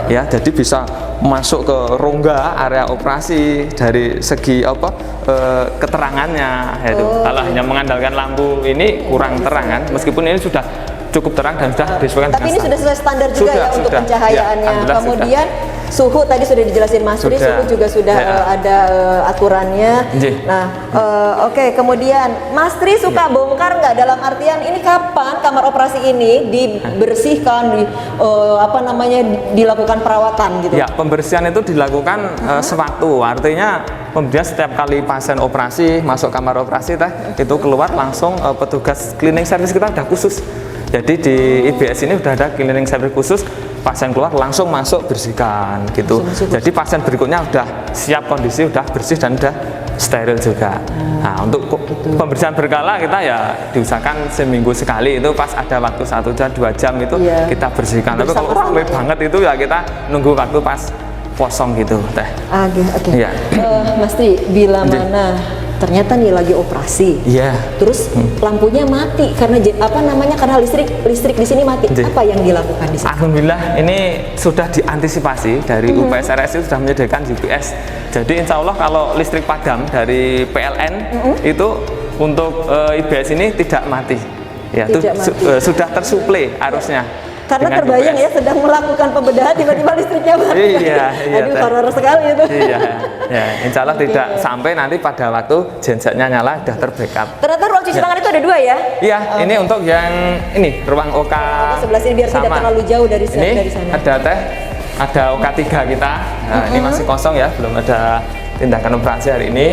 Ya, jadi bisa masuk ke rongga area operasi dari segi apa keterangannya. Yaitu kalau hanya mengandalkan lampu ini kurang terang kan, meskipun ini sudah cukup terang dan sudah disesuaikan Tapi ini dengan sudah sesuai standar juga ya untuk sudah. pencahayaannya. Ya, alhamdulillah Kemudian suhu tadi sudah dijelasin Mas Ri, Sudah. suhu juga sudah Ya. ada aturannya. Nggih. Nah, oke. Kemudian Mas Ri suka bongkar nggak dalam artian ini kapan kamar operasi ini dibersihkan, dilakukan perawatan gitu? Ya, pembersihan itu dilakukan sewaktu. Artinya pembersihan setiap kali pasien operasi masuk kamar operasi itu keluar langsung petugas cleaning service kita udah khusus. Jadi di IBS ini udah ada cleaning service khusus, pasien keluar langsung masuk bersihkan gitu. Jadi pasien berikutnya udah siap kondisi, udah bersih dan udah steril juga. Nah, untuk pembersihan berkala kita ya diusahakan seminggu sekali, itu pas ada waktu 1 jam 2 jam itu Iya. kita bersihkan. Tapi kalau ramai banget itu ya kita nunggu waktu pas kosong gitu Teh. Oke. Iya. Mas Tri, bila mana ternyata nih lagi operasi. Iya. Terus lampunya mati karena karena listrik di sini mati. Nggih. Apa yang dilakukan di sini? Alhamdulillah ini sudah diantisipasi dari UPS RSI sudah menyediakan UPS. Jadi insya Allah kalau listrik padam dari PLN itu untuk IBS ini tidak mati. Ya, itu Tidak mati. sudah tersuplai arusnya. Karena dengan terbayang UPS. ya sedang melakukan pembedahan tiba-tiba listriknya mati. Iya, Aduh, Teh. horor sekali itu. Iya, ya, insya Allah Oke. tidak sampai nanti pada waktu gensetnya nyala sudah terbackup. Ternyata ruang cuci tangan itu ada 2 ya? Iya, ini untuk yang ini ruang OK sebelah sini biar tidak sama. terlalu jauh dari Ini dari sana. ada Teh, ada OK 3 kita. Nah, ini masih kosong ya, belum ada tindakan operasi hari ini.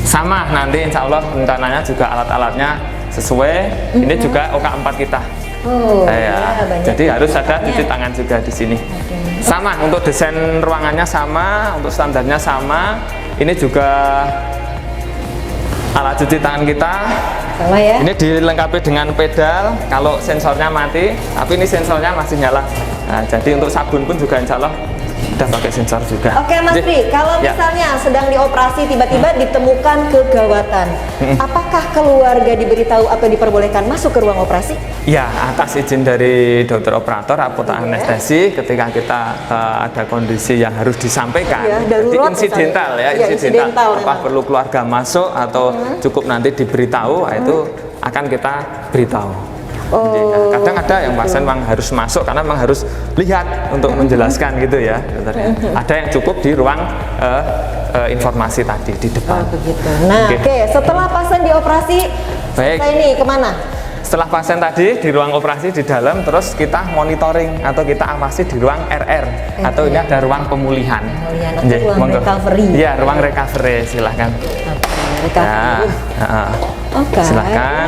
Sama nanti insya Allah rencananya juga alat-alatnya sesuai. Ini juga OK 4 kita. Oh, Ya, ya, banyak jadi harus ada alatnya. cuci tangan juga di sini. Sama untuk desain ruangannya sama, untuk standarnya sama. Ini juga alat cuci tangan kita. Sama ya. Ini dilengkapi dengan pedal. Kalau sensornya mati, tapi ini sensornya masih nyala. Nah, jadi untuk sabun pun juga insya Allah udah pakai sensor juga. Oke Mas Jadi, Pri, kalau ya. misalnya sedang dioperasi tiba-tiba ditemukan kegawatan, apakah keluarga diberitahu atau diperbolehkan masuk ke ruang operasi? Ya, atas izin dari dokter operator apotek Iya. anestesi ketika kita ada kondisi yang harus disampaikan. Iya, Jadi darurat insidental misalnya. ya, Iya, insidental Apa memang. perlu keluarga masuk atau cukup nanti diberitahu, nah, itu akan kita beritahu. Jadi, Oh, kadang ada yang pasien memang harus masuk karena memang harus lihat untuk menjelaskan gitu ya, dokter. Ada yang cukup di ruang informasi tadi di depan. begitu. Nah, Oke. oke, setelah pasien dioperasi, Baik. selesai nih kemana? Setelah pasien tadi di ruang operasi di dalam, terus kita monitoring atau kita awasi di ruang RR atau ini ada ruang pemulihan. Pemulihan atau Nggih, ruang monggo. recovery. Iya, ruang recovery, silahkan. Oke, Ya, recovery. Oke. silahkan.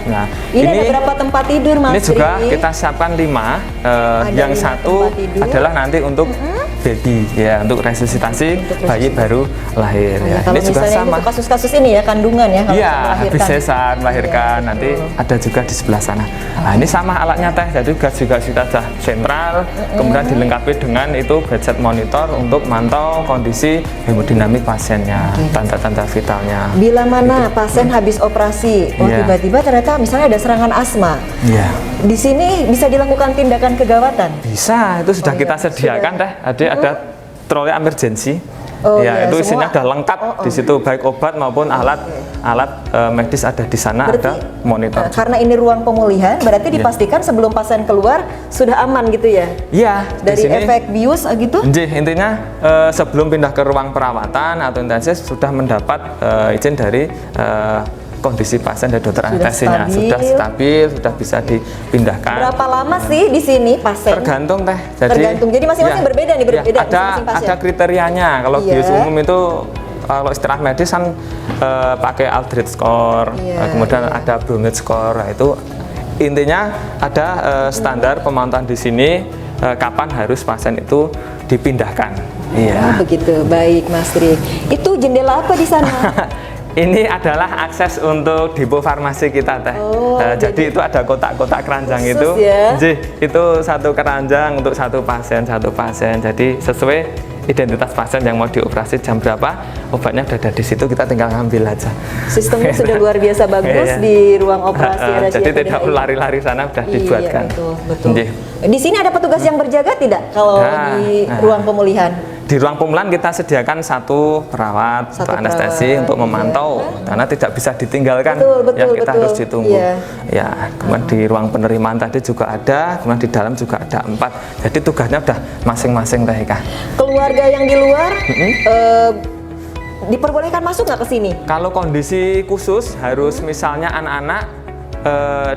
Nah, Ini ada berapa tempat tidur Mas ini juga Pri? kita siapkan 5. Ada Yang 5 satu tempat tidur. adalah nanti untuk baby, ya, untuk resusitasi bayi baru lahir. Oh, Ya, ya, kalau ini juga misalnya sama. untuk kasus-kasus ini ya kandungan ya kalau Iya, melahirkan. habis sesar melahirkan Iya, nanti betul. ada juga di sebelah sana. Nah, ini sama alatnya Teh, jadi juga sudah sentral, kemudian dilengkapi dengan itu gadget monitor untuk mantau kondisi hemodinamik pasiennya, tanda-tanda vitalnya. Bila mana pasien habis operasi, oh Iya. tiba-tiba ternyata misalnya ada serangan asma. Iya. Di sini bisa dilakukan tindakan kegawatan. Bisa, itu sudah Oh, kita iya, sediakan Teh. Ada troli emergency. Oh, Ya, iya, itu semua- isinya sudah lengkap di situ, baik obat maupun alat medis ada di sana, Berarti, ada monitor. karena ini ruang pemulihan, berarti Iya. dipastikan sebelum pasien keluar sudah aman gitu ya? Iya, di Dari sini. efek bius gitu? Nggih, intinya sebelum pindah ke ruang perawatan atau intensif sudah mendapat izin dari kondisi pasien dari dokter anestesinya, stabil. sudah stabil, sudah bisa dipindahkan. Berapa lama sih di sini pasien? Tergantung Teh. Tergantung. Jadi masing-masing ya, berbeda nih, ya, berbeda ada masing-masing pasien. ada kriterianya. Kalau Iya. bius umum itu kalau istirahat medis kan pakai Aldrich score, Iya, kemudian ada Brunet score. Nah, itu intinya ada standar pemantauan di sini kapan harus pasien itu dipindahkan. Iya. Oh, begitu. Baik, Mas Tri. Itu jendela apa di sana? Ini adalah akses untuk depo farmasi kita Teh. Oh, jadi itu ada kotak-kotak keranjang Khusus itu. ya? Nggih, itu satu keranjang untuk satu pasien. Jadi sesuai identitas pasien yang mau dioperasi jam berapa, obatnya udah ada di situ, kita tinggal ngambil aja. Sistemnya sudah luar biasa bagus Iya. di ruang operasi RSUD Jadi tidak PDHI. perlu lari-lari sana, sudah dibuatkan. Iya, betul, betul. Nggih. Di sini ada petugas yang berjaga tidak kalau Nah, di ruang pemulihan? Di ruang pemulihan kita sediakan satu perawat Satu atau anestesi perawat, untuk memantau karena tidak bisa ditinggalkan, Betul, betul, yang kita betul. harus ditunggu. Iya. Ya, kemudian di ruang penerimaan tadi juga ada, kemudian di dalam juga ada 4. Jadi tugasnya udah masing-masing Teh Ika. Keluarga yang di luar diperbolehkan masuk nggak ke sini? Kalau kondisi khusus harus misalnya anak-anak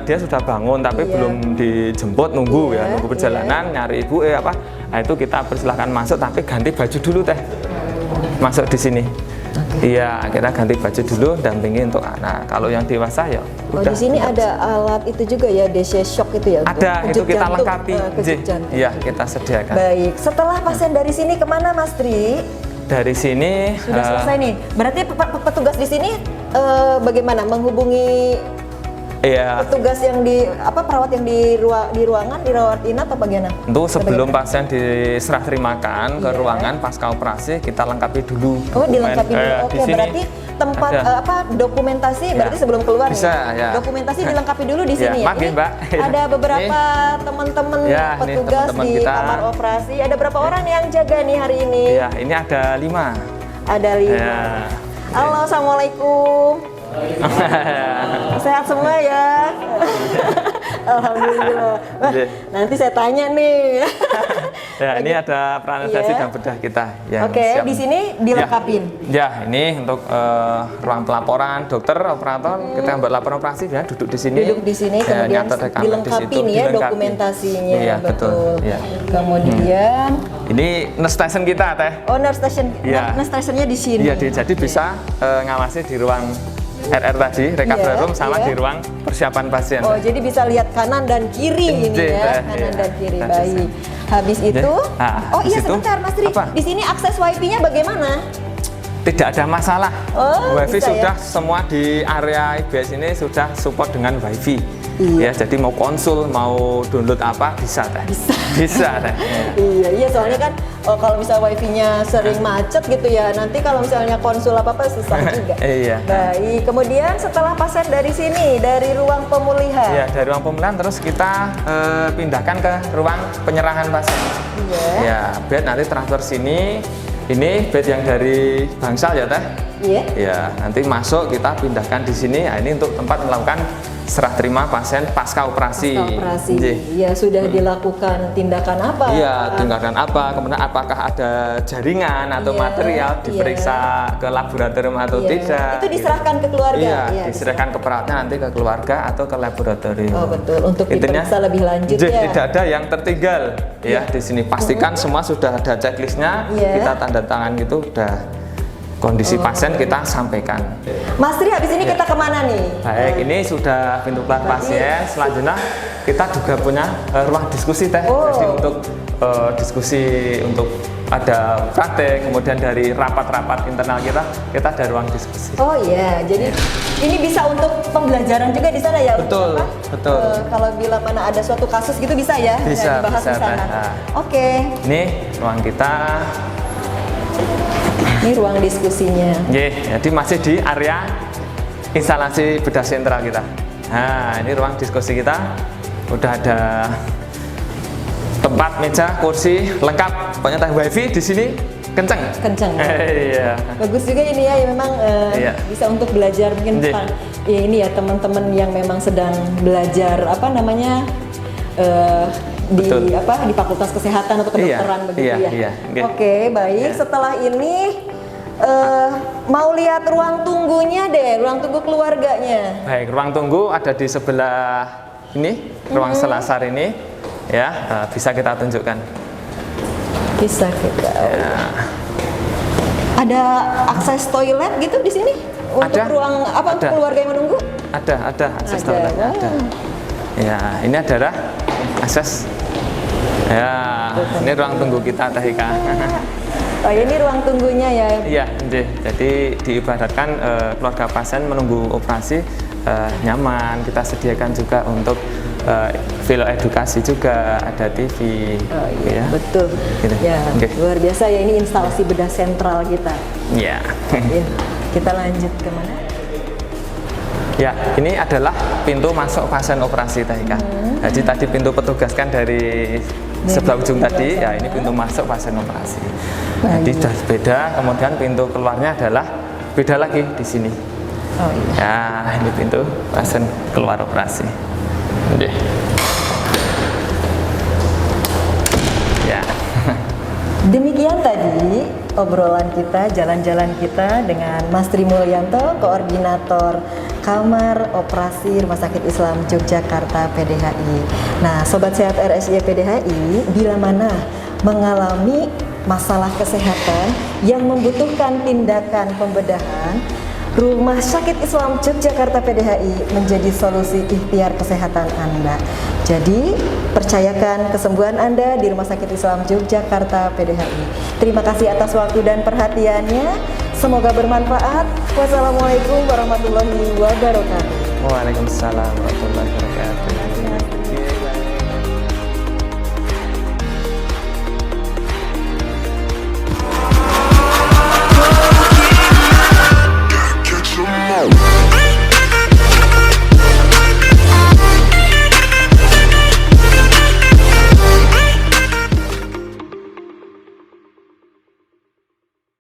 dia sudah bangun tapi Iya. belum dijemput, nunggu Iya, ya, nunggu perjalanan, nyari ibu apa. Nah, itu kita persilahkan masuk tapi ganti baju dulu Teh. Masuk di sini. Iya, kita ganti baju dulu dampingi untuk anak. Kalau yang dewasa ya Oh, udah. di sini ada alat itu juga ya, DC shock itu ya? untuk Ada, itu kejut kita jantung, lengkapi. kejut Nggih. jantung. Iya, kita sediakan. Baik, setelah pasien dari sini kemana Mas Tri? Dari sini Sudah selesai nih. Berarti petugas di sini bagaimana menghubungi iya. petugas yang perawat yang di ruangan dirawat inap atau bagaimana? Tentu sebelum pasien diserah terimakan ke ruangan pasca operasi kita lengkapi dulu. Oh, dilengkapi dulu. Di Oke, sini berarti tempat Ada. dokumentasi, Ya. berarti sebelum keluar Bisa, nih. ya. Dokumentasi dilengkapi dulu di sini Ya, ya. makin, Ini Mbak. ada beberapa teman-teman Ya, ini petugas teman-teman di kita. kamar operasi. Ada berapa orang yang jaga nih hari ini? Ya, ini ada 5. Ada 5. Ya. Halo, assalamualaikum. Sehat semua ya. Alhamdulillah. Wah, Oke. nanti saya tanya nih. Ya, ini ada peranalisasi Iya. dan bedah kita yang Oke, siap. di sini dilengkapin. Ya, ini untuk ruang pelaporan dokter, operator, kita buat laporan operasi ya duduk di sini. Duduk di sini, Ya, kemudian nyatet rekaman di dilengkapi situ, nih ya dilengkapi. dokumentasinya. Iya, betul. Ya. Kemudian Ini nurse station kita, Teh. owner station, Iya. nurse stationnya di sini. Iya, jadi bisa ngawasi di ruang RR tadi, recovery Iya, room sama iya. di ruang persiapan pasien. Oh, jadi bisa lihat kanan dan kiri ini ya, kanan Iya. dan kiri. Nah, Baik. Habis itu, oh habis iya itu, sebentar Mas Tri, apa? di sini akses wifi-nya bagaimana? Tidak ada masalah. Oh, Wifi bisa sudah ya? semua di area IBS ini sudah support dengan Wifi. Iya. Ya, jadi mau konsul, mau download apa bisa, Teh. Bisa, Teh. Iya, iya soalnya kan kalau misalnya wifi-nya sering macet gitu ya, nanti kalau misalnya konsul apa-apa susah juga. Iya. Baik, kemudian setelah pasien dari sini, dari ruang pemulihan. Ya, dari ruang pemulihan terus kita pindahkan ke ruang penyerahan pasien. Iya. Ya, bed nanti transfer sini. Ini bed yang dari bangsal ya, Teh. Iya. Ya, nanti masuk kita pindahkan di sini. Nah, ini untuk tempat melakukan serah terima pasien pasca operasi. Pasca operasi. Nggih. Ya sudah dilakukan tindakan apa? Iya, tindakan apa, kemudian apakah ada jaringan atau Iya, material iya. diperiksa ke laboratorium atau Iya. tidak. Itu diserahkan ke keluarga. Iya, Iya, diserahkan ke perawatnya nanti ke keluarga atau ke laboratorium. Oh, betul. Untuk Intinya, diperiksa lebih lanjut ya. Tidak ada yang tertinggal ya di sini. Pastikan semua sudah ada checklistnya. Iya. Kita tanda tangan gitu udah kondisi pasien kita sampaikan. Mas Tri, habis ini kita kemana nih? Baik, ini sudah pintu keluar pasien. Selanjutnya kita juga punya ruang diskusi, Teh. Oh. Jadi untuk diskusi untuk ada praktek, kemudian dari rapat-rapat internal kita ada ruang diskusi. Oh iya, jadi ini bisa untuk pembelajaran juga di sana ya? Betul, untuk apa? betul. Kalau bila mana ada suatu kasus gitu bisa ya? Bisa, dibahas bisa, di sana. Teh. Nah. Oke, Ini ruang kita. ini ruang diskusinya. Jadi masih di area instalasi bedah sentral kita. Nah, ini ruang diskusi kita. Udah ada tempat, meja, kursi, lengkap. Pokoknya teh wifi di sini kenceng. Kenceng. Iya. Bagus juga ini ya memang Iya. bisa untuk belajar mungkin Iya. ya ini ya teman-teman yang memang sedang belajar apa namanya di Betul. di Fakultas Kesehatan atau Kedokteran Iya, begitu iya, ya. iya. Oke, baik. Iya. Setelah ini mau lihat ruang tunggunya deh, ruang tunggu keluarganya. Baik, ruang tunggu ada di sebelah ini, ruang selasar ini. Ya, bisa kita tunjukkan. Bisa kita. Ya. Ada akses toilet gitu di sini untuk Ada, ruang apa untuk ada. keluarga yang menunggu? Ada akses Ada. toiletnya, ada. Ya, ini adalah akses. Ya, ini ruang tunggu kita, Teh Ika. Oh, ini ruang tunggunya ya. Iya, nggih. Jadi diibaratkan keluarga pasien menunggu operasi nyaman. Kita sediakan juga untuk video edukasi juga, ada TV. Oh iya, ya. betul. Gitu. Ya, Oke. luar biasa ya ini instalasi bedah sentral kita. Iya. Ya, kita lanjut kemana? Ya, ini adalah pintu masuk pasien operasi, Teh Ika. Jadi tadi pintu petugas kan dari sebelah ujung tadi, ya ini pintu masuk pasien operasi. Jadi sudah beda, kemudian pintu keluarnya adalah beda lagi di sini. Oh iya. Ya, ini pintu pasien keluar operasi. Oke. Ya. Demikian tadi obrolan kita, jalan-jalan kita dengan Mas Tri Mulyanto, koordinator Kamar Operasi Rumah Sakit Islam Yogyakarta PDHI. Nah, Sobat Sehat RSI PDHI, bila mana mengalami masalah kesehatan yang membutuhkan tindakan pembedahan, Rumah Sakit Islam Yogyakarta PDHI menjadi solusi ikhtiar kesehatan Anda. Jadi, percayakan kesembuhan Anda di Rumah Sakit Islam Yogyakarta PDHI. Terima kasih atas waktu dan perhatiannya. Semoga bermanfaat. Wassalamualaikum warahmatullahi wabarakatuh. Waalaikumsalam warahmatullahi wabarakatuh.